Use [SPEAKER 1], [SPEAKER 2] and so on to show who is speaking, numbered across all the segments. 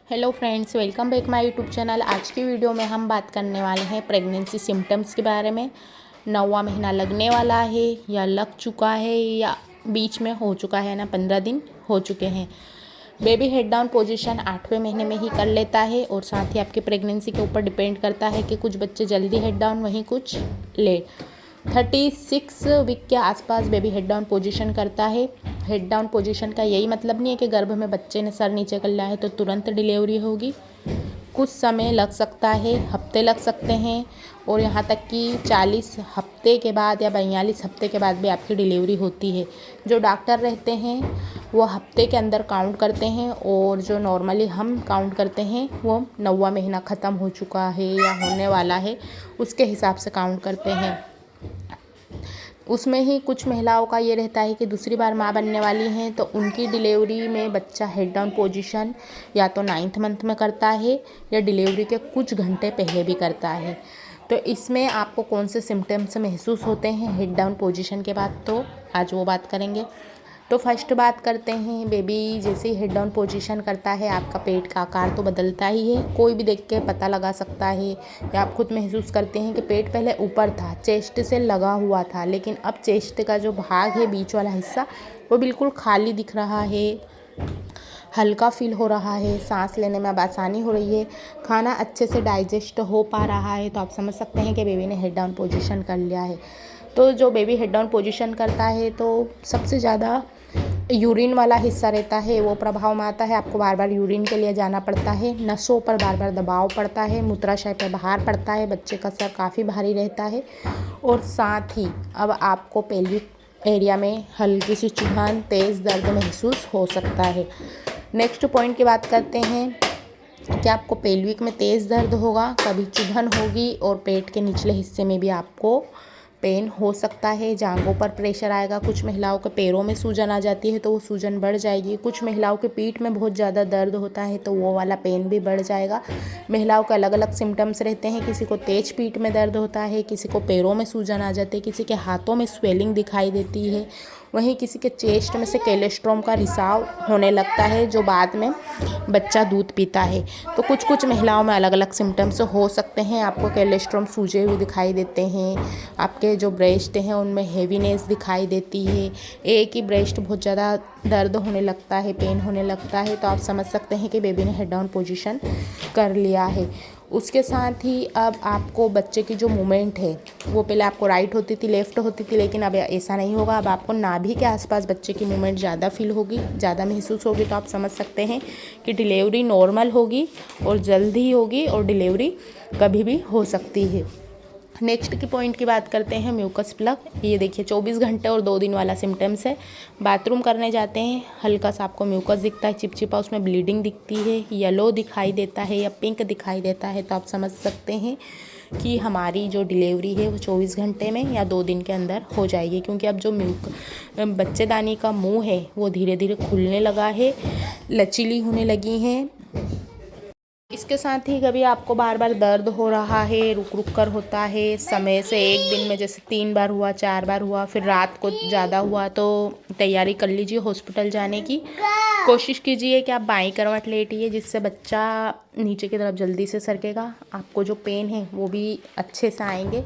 [SPEAKER 1] Hello friends, welcome back my YouTube channel. आज की video में हम बात करने वाले हैं प्रेगनेंसी सिम्टम्स के बारे में। 9वां महीना लगने वाला है या लग चुका है या बीच में हो चुका है ना, 15 दिन हो चुके हैं। बेबी हेड डाउन पोजीशन 8वें महीने में ही कर लेता है और साथ ही आपकी प्रेगनेंसी के ऊपर डिपेंड करता है कि कुछ बच्चे जल्दी हेड डाउन, वहीं कुछ लेट। 36 वीक के आसपास बेबी हेड डाउन पोजीशन करता है। हेड डाउन पोजीशन का यही मतलब नहीं है कि गर्भ में बच्चे ने सर नीचे कर लिया है तो तुरंत डिलीवरी होगी। कुछ समय लग सकता है, हफ्ते लग सकते हैं और यहाँ तक कि 40 हफ्ते के बाद या 42 हफ्ते के बाद भी आपकी डिलीवरी होती है। जो डॉक्टर रहते हैं वो हफ्ते के अंदर काउंट करते हैं और जो नॉर्मली हम काउंट करते हैं वो 9वां महीना ख़त्म हो चुका है या होने वाला है उसके हिसाब से काउंट करते हैं। उसमें ही कुछ महिलाओं का ये रहता है कि दूसरी बार माँ बनने वाली हैं तो उनकी डिलीवरी में बच्चा हेड डाउन पोजीशन या तो 9th मंथ में करता है या डिलीवरी के कुछ घंटे पहले भी करता है। तो इसमें आपको कौन से सिम्टम्स महसूस होते हैं हेड डाउन पोजीशन के बाद, तो आज वो बात करेंगे। तो फर्स्ट बात करते हैं, बेबी जैसे ही हेड डाउन पोजीशन करता है आपका पेट का आकार तो बदलता ही है। कोई भी देख के पता लगा सकता है या आप खुद महसूस करते हैं कि पेट पहले ऊपर था, चेस्ट से लगा हुआ था, लेकिन अब चेस्ट का जो भाग है, बीच वाला हिस्सा, वो बिल्कुल खाली दिख रहा है, हल्का फील हो रहा है, सांस लेने में अब आसानी हो रही है, खाना अच्छे से डाइजेस्ट हो पा रहा है। तो आप समझ सकते हैं कि बेबी ने हेड डाउन पोजीशन कर लिया है। तो जो बेबी हेड डाउन पोजीशन करता है तो सबसे ज़्यादा यूरिन वाला हिस्सा रहता है, वो प्रभाव में आता है। आपको बार बार यूरिन के लिए जाना पड़ता है, नसों पर बार बार दबाव पड़ता है, मूत्राशय पर भार पड़ता है, बच्चे का सर काफ़ी भारी रहता है और साथ ही अब आपको पेल्विक एरिया में हल्की सी चुभन, तेज़ दर्द महसूस हो सकता है। नेक्स्ट पॉइंट की बात करते हैं कि आपको पेल्विक में तेज़ दर्द होगा, कभी चुभन होगी और पेट के निचले हिस्से में भी आपको पेन हो सकता है। जांघों पर प्रेशर आएगा। कुछ महिलाओं के पैरों में सूजन आ जाती है तो वो सूजन बढ़ जाएगी। कुछ महिलाओं के पीठ में बहुत ज़्यादा दर्द होता है तो वो वाला पेन भी बढ़ जाएगा। महिलाओं के अलग अलग सिम्टम्स रहते हैं। किसी को तेज पीठ में दर्द होता है, किसी को पैरों में सूजन आ जाती है, किसी के हाथों में स्वेलिंग दिखाई देती है, वहीं किसी के चेस्ट में से कोलेस्ट्रॉम का रिसाव होने लगता है जो बाद में बच्चा दूध पीता है। तो कुछ कुछ महिलाओं में अलग अलग सिम्टम्स हो सकते हैं। आपको कोलेस्ट्रॉम सूजे हुए दिखाई देते हैं, आपके जो ब्रेस्ट हैं उनमें हेवीनेस दिखाई देती है, एक ही ब्रेस्ट बहुत ज़्यादा दर्द होने लगता है, पेन होने लगता है। तो आप समझ सकते हैं कि बेबी ने हेड डाउन पोजीशन कर लिया है। उसके साथ ही अब आपको बच्चे की जो मूवमेंट है वो पहले आपको राइट होती थी, लेफ़्ट होती थी, लेकिन अब ऐसा नहीं होगा। अब आपको नाभि के आसपास बच्चे की मूवमेंट ज़्यादा फील होगी, ज़्यादा महसूस होगी। तो आप समझ सकते हैं कि डिलीवरी नॉर्मल होगी और जल्दी होगी और डिलीवरी कभी भी हो सकती है। नेक्स्ट की पॉइंट की बात करते हैं, म्यूकस प्लग। ये देखिए 24 घंटे और 2 दिन वाला सिम्टम्स है। बाथरूम करने जाते हैं, हल्का सा आपको म्यूकस दिखता है, चिपचिपा, उसमें ब्लीडिंग दिखती है, येलो दिखाई देता है या पिंक दिखाई देता है। तो आप समझ सकते हैं कि हमारी जो डिलीवरी है वो 24 घंटे में या 2 दिन के अंदर हो जाएगी, क्योंकि अब जो बच्चेदानी का मुंह है वो धीरे धीरे खुलने लगा है, लचीली होने लगी हैं। इसके साथ ही कभी आपको बार बार दर्द हो रहा है, रुक रुक कर होता है, समय से एक दिन में जैसे 3 बार हुआ, 4 बार हुआ, फिर रात को ज़्यादा हुआ, तो तैयारी कर लीजिए हॉस्पिटल जाने की। कोशिश कीजिए कि आप बाईं करवट लेटिए, जिससे बच्चा नीचे की तरफ जल्दी से सरकेगा, आपको जो पेन है वो भी अच्छे से आएंगे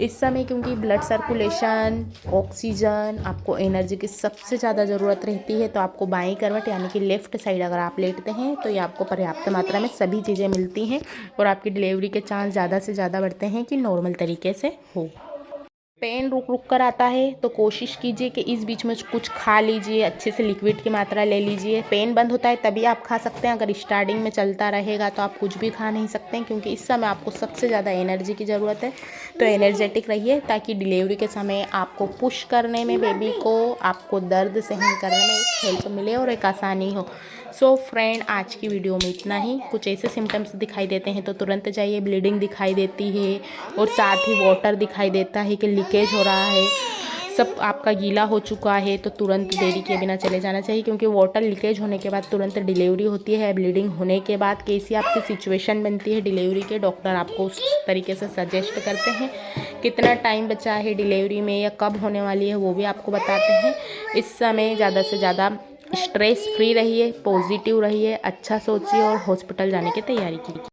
[SPEAKER 1] इस समय, क्योंकि ब्लड सर्कुलेशन, ऑक्सीजन, आपको एनर्जी की सबसे ज़्यादा ज़रूरत रहती है। तो आपको बाईं करवट यानी कि लेफ़्ट साइड अगर आप लेटते हैं तो ये आपको पर्याप्त मात्रा में सभी चीज़ें मिलती हैं और आपकी डिलीवरी के चांस ज़्यादा से ज़्यादा बढ़ते हैं कि नॉर्मल तरीके से हो। पेन रुक रुक कर आता है तो कोशिश कीजिए कि इस बीच में कुछ खा लीजिए, अच्छे से लिक्विड की मात्रा ले लीजिए। पेन बंद होता है तभी आप खा सकते हैं, अगर स्टार्टिंग में चलता रहेगा तो आप कुछ भी खा नहीं सकते हैं, क्योंकि इस समय आपको सबसे ज़्यादा एनर्जी की ज़रूरत है। तो एनर्जेटिक रहिए ताकि डिलीवरी के समय आपको पुश करने में, बेबी को आपको दर्द सहन करने में एक हेल्प मिले और एक आसानी हो। सो फ्रेंड, आज की वीडियो में इतना ही। कुछ ऐसे सिम्टम्स दिखाई देते हैं तो तुरंत जाइए, ब्लीडिंग दिखाई देती है और साथ ही वाटर दिखाई देता है कि लीकेज हो रहा है, सब आपका गीला हो चुका है, तो तुरंत देरी किए बिना चले जाना चाहिए, क्योंकि वाटर लीकेज होने के बाद तुरंत डिलीवरी होती है। ब्लीडिंग होने के बाद कैसी आपकी सिचुएशन बनती है डिलीवरी के, डॉक्टर आपको उस तरीके से सजेस्ट करते हैं। कितना टाइम बचा है डिलीवरी में या कब होने वाली है वो भी आपको बताते हैं। इस समय ज़्यादा से ज़्यादा स्ट्रेस फ्री रहिए, पॉजिटिव रहिए, अच्छा सोचिए और हॉस्पिटल जाने की तैयारी कीजिए।